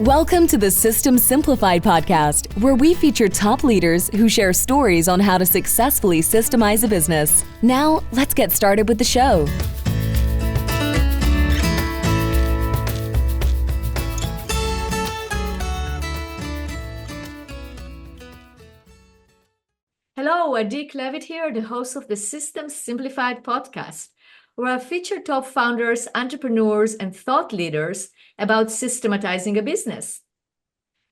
Welcome to the System Simplified podcast, where we feature top leaders who share stories on how to successfully systemize a business. Now, let's get started with the show. Hello, Adi Klevit here, the host of the System Simplified podcast, where I feature top founders, entrepreneurs, and thought leaders about systematizing a business.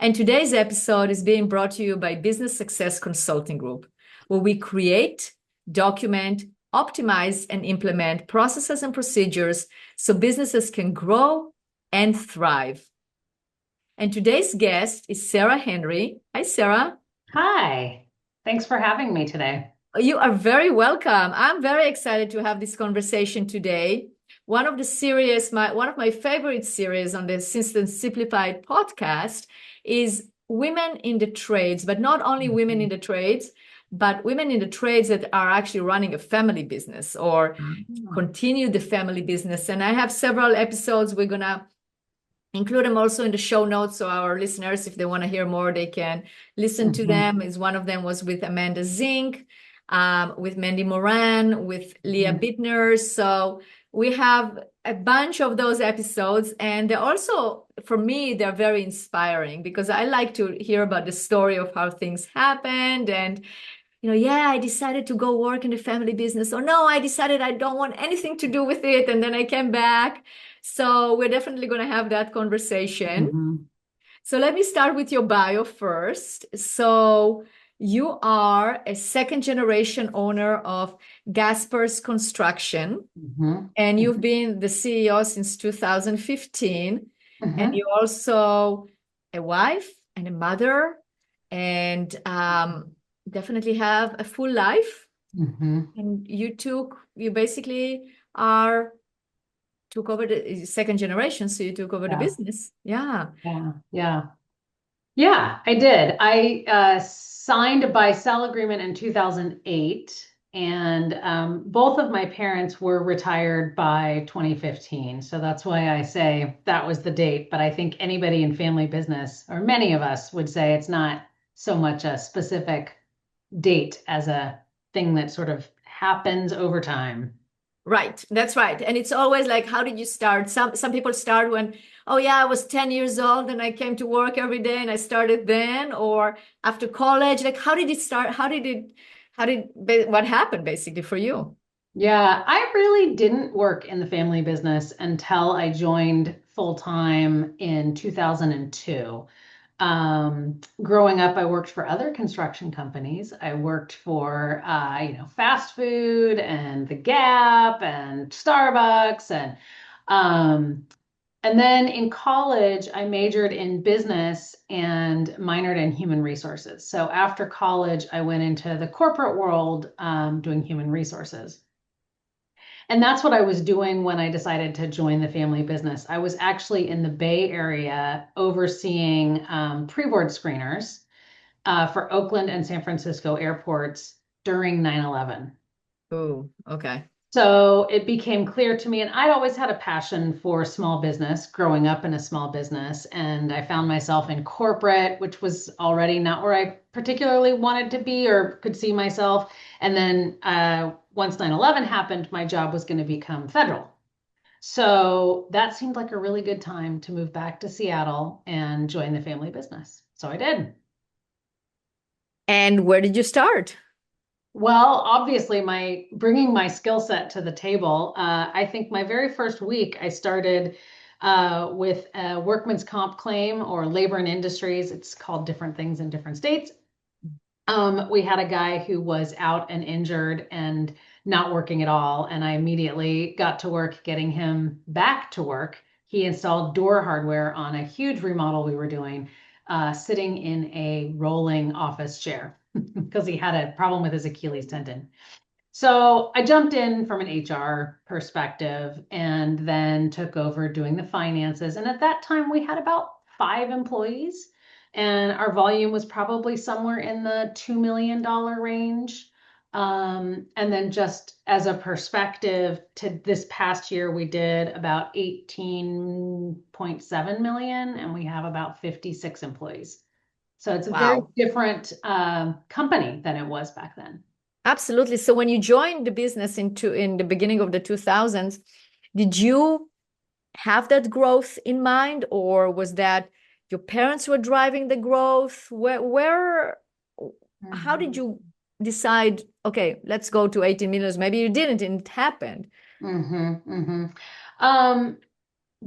And today's episode is being brought to you by Business Success Consulting Group, where we create, document, optimize, and implement processes and procedures so businesses can grow and thrive. And today's guest is Sarah Henry. Hi, Sarah. Hi. Thanks for having me today. You are very welcome. I'm very excited to have this conversation today. One of my favorite series on the System Simplified podcast is women in the trades, but not only women in the trades, but women in the trades that are actually running a family business or continue the family business. And I have several episodes. We're going to include them also in the show notes, so our listeners, if they want to hear more, they can listen to them. One of them was with Amanda Zink, with Mandy Moran, with Leah Bittner. So we have a bunch of those episodes, and they're also, for me, they're very inspiring because I like to hear about the story of how things happened. And I decided to go work in the family business, or no, I decided I don't want anything to do with it, and then I came back. So we're definitely going to have that conversation. So let me start with your bio first. So you are a second generation owner of Gaspar's Construction, and you've been the CEO since 2015. And you're also a wife and a mother, and definitely have a full life. And you basically took over the second generation, so you took over the business. Yeah, I did. I signed a buy-sell agreement in 2008, and both of my parents were retired by 2015. So that's why I say that was the date. But I think anybody in family business, or many of us, would say it's not so much a specific date as a thing that sort of happens over time. Right. That's right. And it's always like, how did you start? Some people start when, I was 10 years old and I came to work every day and I started then, or after college. Like, how did it start? What happened basically for you? Yeah, I really didn't work in the family business until I joined full-time in 2002. Growing up, I worked for other construction companies. I worked for, fast food and the Gap and Starbucks. And then in college, I majored in business and minored in human resources. So after college, I went into the corporate world, doing human resources. And that's what I was doing when I decided to join the family business. I was actually in the Bay Area overseeing pre-board screeners for Oakland and San Francisco airports during 9/11. Oh, okay. So it became clear to me, and I'd always had a passion for small business, growing up in a small business. And I found myself in corporate, which was already not where I particularly wanted to be or could see myself. And then once 9/11 happened, my job was going to become federal. So that seemed like a really good time to move back to Seattle and join the family business. So I did. And where did you start? Well, obviously, bringing my skill set to the table. I think my very first week, I started with a workman's comp claim, or labor and industries. It's called different things in different states. We had a guy who was out and injured and not working at all, and I immediately got to work getting him back to work. He installed door hardware on a huge remodel we were doing, sitting in a rolling office chair because he had a problem with his Achilles tendon. So I jumped in from an HR perspective and then took over doing the finances. And at that time, we had about 5 employees, and our volume was probably somewhere in the $2 million range. And then just as a perspective to this past year, we did about 18.7 million and we have about 56 employees. So it's a very Wow. different company than it was back then. Absolutely. So when you joined the business in the beginning of the 2000s, did you have that growth in mind, or was that your parents were driving the growth? How did Mhm. you decide, okay, let's go to 18 million? Maybe you didn't, and it happened. Mm-hmm, mm-hmm. Um,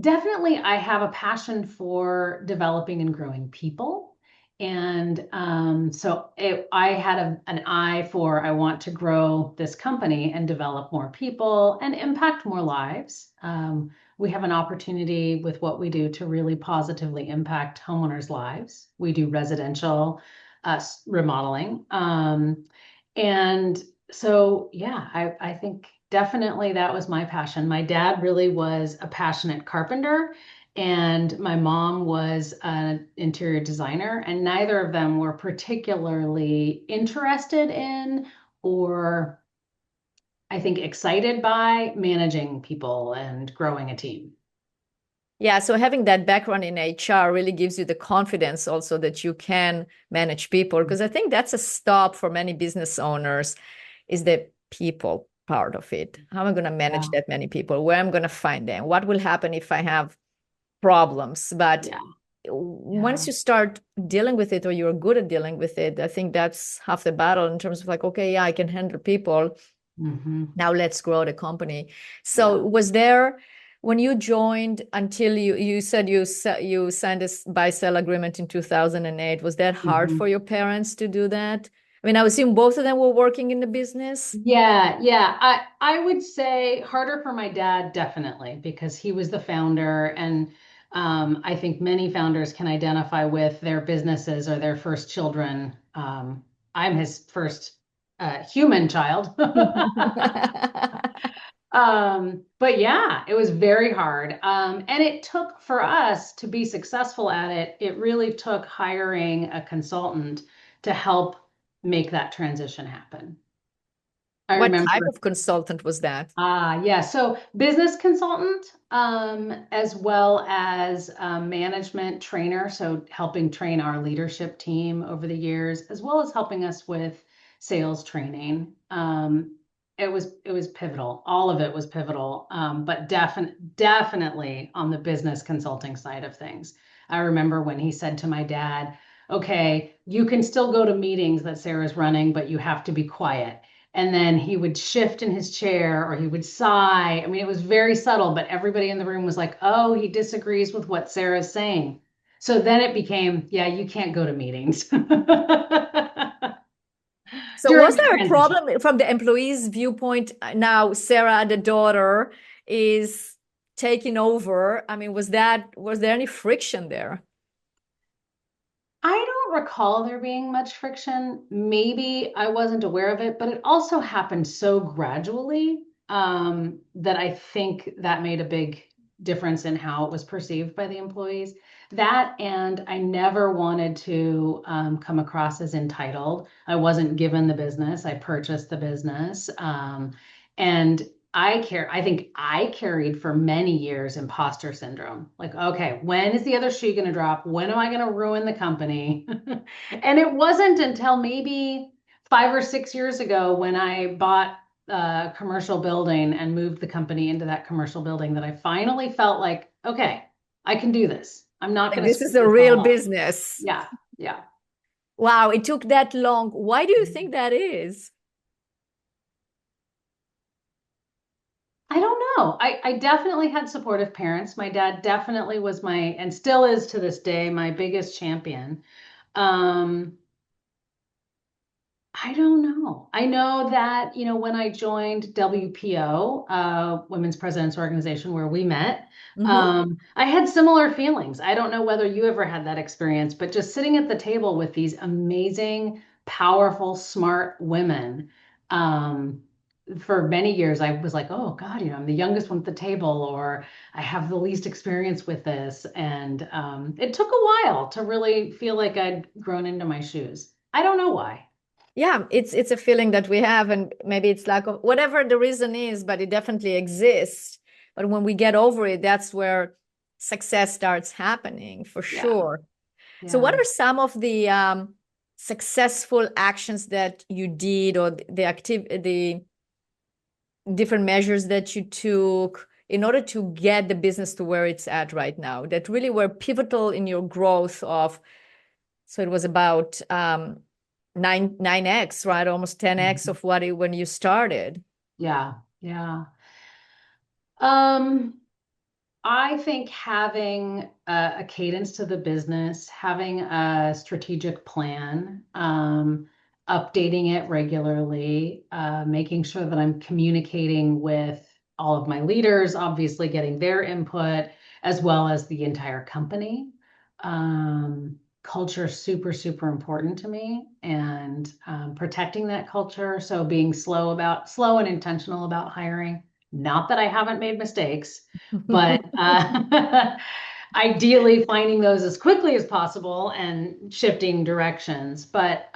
Definitely, I have a passion for developing and growing people. And I had an eye for I want to grow this company and develop more people and impact more lives. We have an opportunity with what we do to really positively impact homeowners' lives. We do residential remodeling. And so, yeah, I think definitely that was my passion. My dad really was a passionate carpenter, and my mom was an interior designer, and neither of them were particularly interested in or I think excited by managing people and growing a team. Yeah, so having that background in HR really gives you the confidence also that you can manage people, because I think that's a stop for many business owners is the people part of it. How am I going to manage Yeah, that many people? Where am I going to find them? What will happen if I have problems? But yeah, once yeah. you start dealing with it or you're good at dealing with it, I think that's half the battle in terms of like, okay, yeah, I can handle people. Hmm. Now let's grow the company. Yeah. So was there when you joined until you said you signed a buy sell agreement in 2008, was that hard Mhm. for your parents to do that? I mean, I assume both of them were working in the business. Yeah, yeah. I would say harder for my dad, definitely, because he was the founder, and I think many founders can identify with their businesses or their first children. I'm his first human child. But yeah, it was very hard. And it took for us to be successful at it, it really took hiring a consultant to help make that transition happen. I What type remember. of consultant was that? Yeah. So business consultant, as well as management trainer. So helping train our leadership team over the years, as well as helping us with sales training. It was pivotal. All of it was pivotal. But definitely on the business consulting side of things. I remember when he said to my dad, "Okay, you can still go to meetings that Sarah's running, but you have to be quiet." And then he would shift in his chair or he would sigh. I mean, it was very subtle, but everybody in the room was like, oh, he disagrees with what Sarah's saying. So then it became, yeah, you can't go to meetings So during was the there a transition. problem from the employee's viewpoint? Now Sarah, the daughter, is taking over. I mean, was there any friction there? I don't recall there being much friction. Maybe I wasn't aware of it, but it also happened so gradually that I think that made a big difference in how it was perceived by the employees. That and I never wanted to come across as entitled. I wasn't given the business. I purchased the business. And I think I carried for many years imposter syndrome. Like, okay, when is the other shoe going to drop? When am I going to ruin the company? And it wasn't until maybe 5 or 6 years ago when I bought a commercial building and moved the company into that commercial building that I finally felt like, okay, I can do this. I'm not Like going to this is screw a this real all up. business. Yeah, yeah. Wow, it took that long. Why do you think that is? I don't know. I definitely had supportive parents. My dad definitely was and still is to this day, my biggest champion. Um, I don't know. I know that, when I joined WPO, Women's Presidents Organization, where we met, Mhm. I had similar feelings. I don't know whether you ever had that experience, but just sitting at the table with these amazing, powerful, smart women, um, for many years, I was like, oh God, I'm the youngest one at the table, or I have the least experience with this. And it took a while to really feel like I'd grown into my shoes. I don't know why. Yeah, it's a feeling that we have, and maybe it's like whatever the reason is, but it definitely exists. But when we get over it, that's where success starts happening for Yeah. sure. So, what Yeah. are some of the successful actions that you did, or the different measures that you took in order to get the business to where it's at right now, that really were pivotal in your growth of? So it was about 9x, right? Almost 10x of what when you started. Yeah. Yeah. Um, I think having a cadence to the business, having a strategic plan, updating it regularly, making sure that I'm communicating with all of my leaders, obviously getting their input, as well as the entire company. Culture is super, super important to me, and protecting that culture. So being slow and intentional about hiring. Not that I haven't made mistakes, but ideally finding those as quickly as possible and shifting directions. But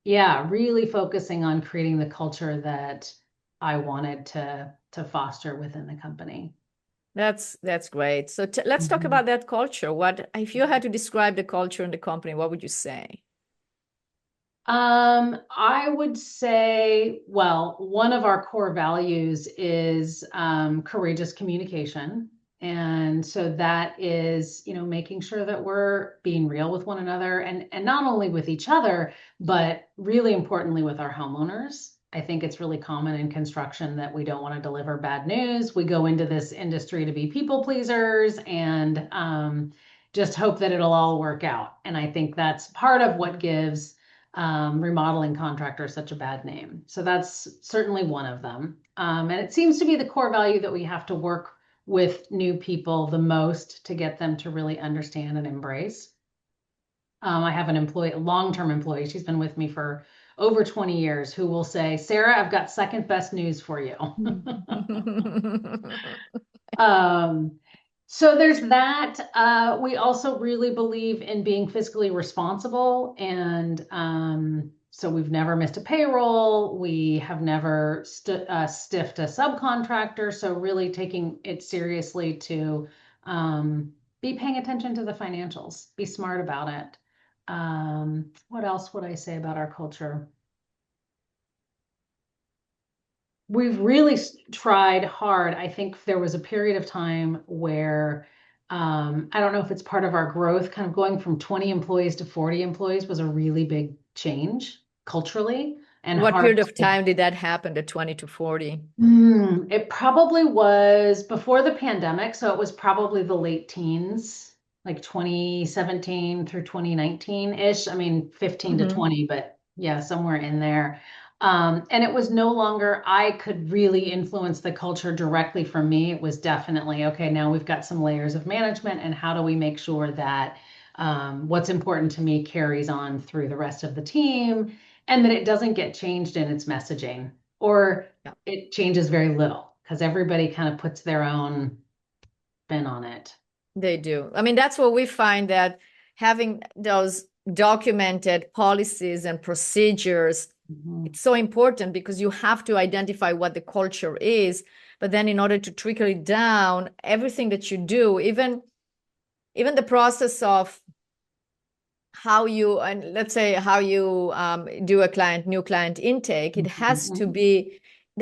yeah, really focusing on creating the culture that I wanted to foster within the company. That's great. So let's talk Mhm. about that culture. What if you had to describe the culture in the company, what would you say? I would say, well, one of our core values is courageous communication. And so that is, making sure that we're being real with one another and not only with each other, but really importantly with our homeowners. I think it's really common in construction that we don't want to deliver bad news. We go into this industry to be people pleasers and just hope that it'll all work out. And I think that's part of what gives remodeling contractor such a bad name. So that's certainly one of them. And it seems to be the core value that we have to work with new people the most to get them to really understand and embrace. I have an employee, a long-term employee. She's been with me for over 20 years who will say, Sarah, I've got second best news for you. Um, so there's that. We also really believe in being fiscally responsible. And so we've never missed a payroll. We have never stiffed a subcontractor. So really taking it seriously to be paying attention to the financials, be smart about it. What else would I say about our culture? We've really tried hard. I think there was a period of time where I don't know if it's part of our growth, kind of going from 20 employees to 40 employees was a really big change culturally and What hard. period of time did that happen, the 20 to 40? It probably was before the pandemic, so it was probably the late teens, like 2017 through 2019-ish. I mean, 15 to Mhm. 20, but yeah, somewhere in there. And it was no longer I could really influence the culture directly from me. It was definitely, okay, now we've got some layers of management, and how do we make sure that what's important to me carries on through the rest of the team and that it doesn't get changed in its messaging or Yeah, it changes very little because everybody kind of puts their own spin on it. they do. I mean, that's what we find, that having those documented policies and procedures, Mhm. it's so important because you have to identify what the culture is, but then in order to trickle it down, everything that you do, even the process of how you, and let's say how you do a new client intake, it has to Mhm. be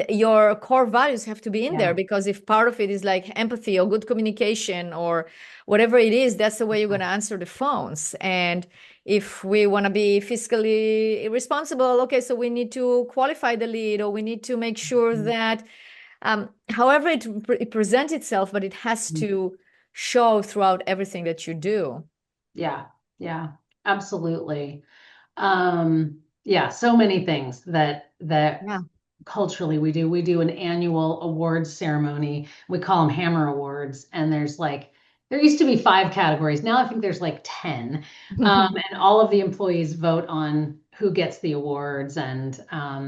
your core values have to be in there, Yeah. because if part of it is like empathy or good communication or whatever it is, that's the way you're going to answer the phones. And if we want to be fiscally responsible, okay, so we need to qualify the lead, or we need to make sure Mhm. that however it presents itself, but it has to show throughout everything that you do. Yeah. Yeah. Absolutely. Yeah, so many things that Yeah. culturally we do. We do an annual awards ceremony. We call them Hammer Awards, and there used to be five categories. Now I think there's like 10. And all of the employees vote on who gets the awards, and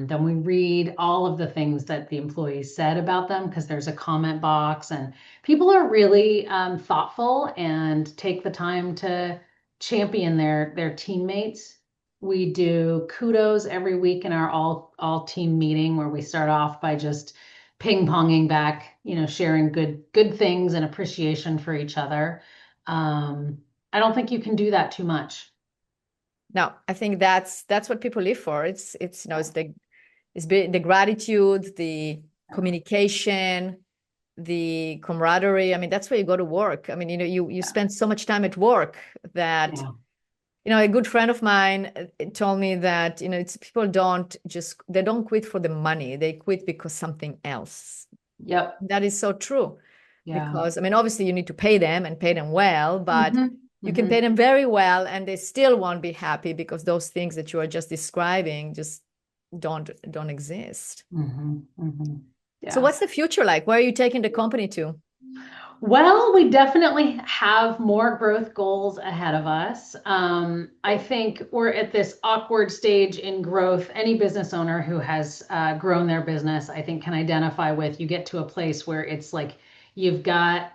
then we read all of the things that the employees said about them because there's a comment box, and people are really thoughtful and take the time to champion their teammates We do kudos every week in our all team meeting where we start off by just ping ponging back, sharing good things and appreciation for each other. I don't think you can do that too much. No, I think that's what people live for. It's the gratitude, the communication, the camaraderie. I mean, that's where you go to work. I mean, you spend so much time at work that, a good friend of mine told me that, it's people they don't quit for the money. They quit because something else. Yep. That is so true. Yeah. Because, I mean, obviously you need to pay them and pay them well, but you can Mm-hmm. pay them very well and they still won't be happy because those things that you are just describing just don't exist. Mm-hmm. Mm-hmm. So Yeah. what's the future like? Where are you taking the company to? Well, we definitely have more growth goals ahead of us. I think we're at this awkward stage in growth. Any business owner who has grown their business, I think, can identify with. You get to a place where it's like you've got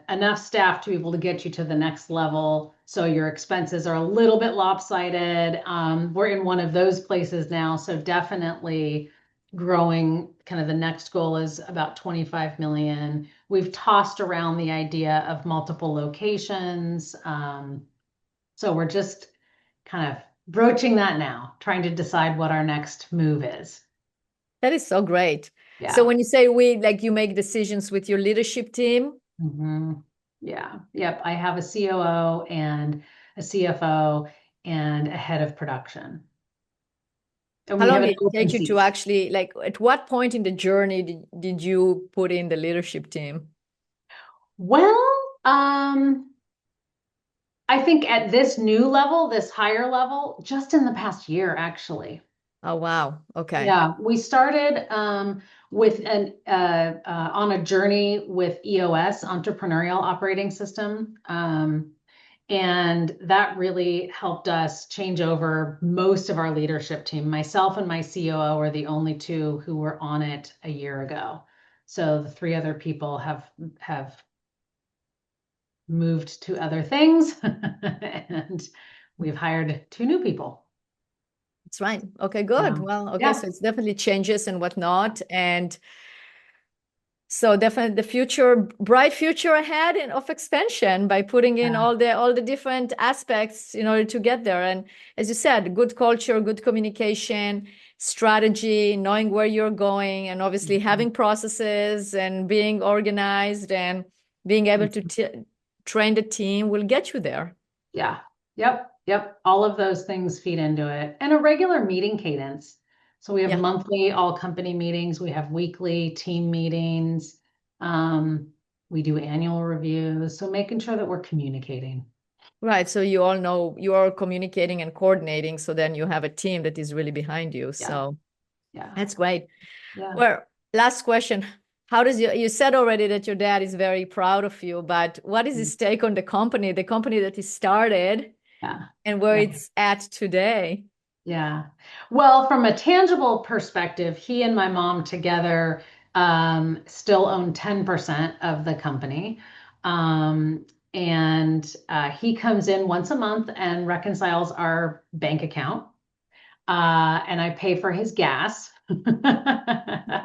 enough staff to be able to get you to the next level. So your expenses are a little bit lopsided. We're in one of those places now. So definitely growing, kind of the next goal is about 25 million. We've tossed around the idea of multiple locations. So we're just kind of broaching that now, trying to decide what our next move is. That is so great. So Yeah. when you say we, like you make decisions with your leadership team? Mm-hmm. Yeah. Yep. I have a COO and a CFO and a head of production. And How we long have an did it open take you to seat. actually, like, at what point in the journey did you put in the leadership team? Well, I think at this new level, this higher level, just in the past year, actually. Oh, wow. Okay. Yeah, we started with on a journey with EOS, Entrepreneurial Operating System, and that really helped us change over most of our leadership team. Myself and my COO are the only two who were on it a year ago. So the three other people have moved to other things, and we've hired two new people. That's right. Okay, good. Yeah. Well, okay, Yeah. so it's definitely changes and whatnot. And so definitely the future, bright future ahead and of expansion by putting in Yeah. all the different aspects in order to get there. And as you said, good culture, good communication, strategy, knowing where you're going, and obviously Mhm. having processes and being organized and being able to train the team will get you there. Yeah. Yep. Yep. All of those things feed into it. And a regular meeting cadence. So we have Yeah. monthly all company meetings, we have weekly team meetings. We do annual reviews. So making sure that we're communicating. Right. So you all know you are communicating and coordinating. So then you have a team that is really behind you. Yeah. So Yeah. that's great. Yeah. Well, last question. How does you said already that your dad is very proud of you, but what is his take on the company that he started Yeah. and where Yeah. it's at today? Yeah. Well, from a tangible perspective, he and my mom together still own 10% of the company. And he comes in once a month and reconciles our bank account. And I pay for his gas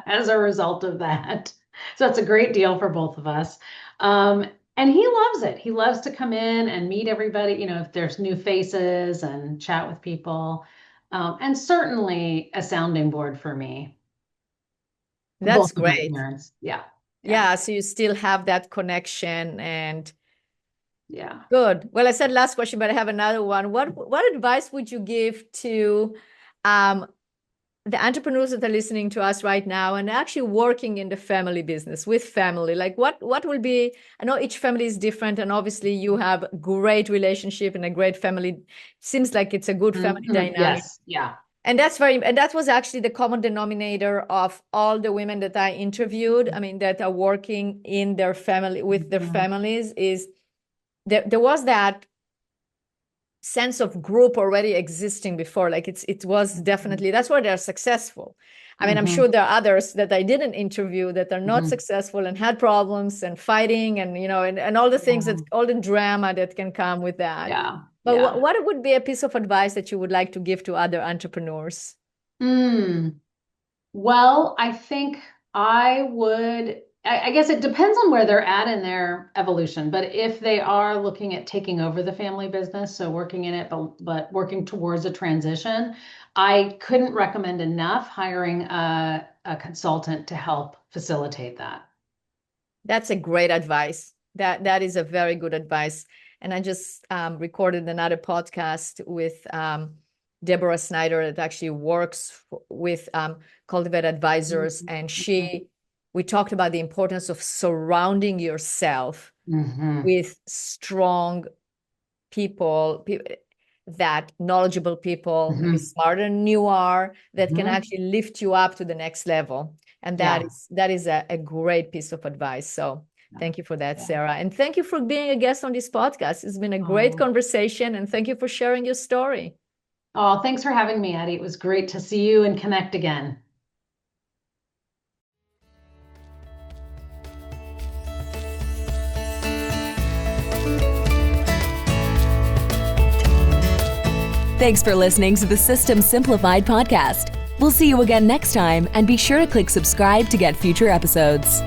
as a result of that. So it's a great deal for both of us. And he loves it. He loves to come in and meet everybody, if there's new faces and chat with people. And certainly a sounding board for me, That's both of my great. parents. Yeah. Yeah. Yeah, so you still have that connection and Yeah. good. Well, I said last question, but I have another one. What advice would you give to um, the entrepreneurs that are listening to us right now and actually working in the family business with family? Like what will be, I know each family is different and obviously you have great relationship and a great family. Seems like it's a good family Mhm. dynamic. Yes. Yeah. And that was actually the common denominator of all the women that I interviewed. I mean, that are working in their family with their Mhm. families is there was that sense of group already existing before. Like it was definitely, that's why they're successful. I mean, I'm sure there are others that I didn't interview that are not successful and had problems and fighting and, and all the things that, all the drama that can come with that. Yeah. But what would be a piece of advice that you would like to give to other entrepreneurs? Well, I think I guess it depends on where they're at in their evolution, but if they are looking at taking over the family business, so working in it, but working towards a transition, I couldn't recommend enough hiring a consultant to help facilitate that. That's a great advice. That is a very good advice. And I just recorded another podcast with Deborah Snyder that actually works with Klevit advisors, and we talked about the importance of surrounding yourself with strong people, that knowledgeable people, maybe smarter than you are, that can actually lift you up to the next level. And that is a great piece of advice. So thank you for that, Sarah. And thank you for being a guest on this podcast. It's been a great conversation, and thank you for sharing your story. Oh, thanks for having me, Addie. It was great to see you and connect again. Thanks for listening to the System Simplified podcast. We'll see you again next time, and be sure to click subscribe to get future episodes.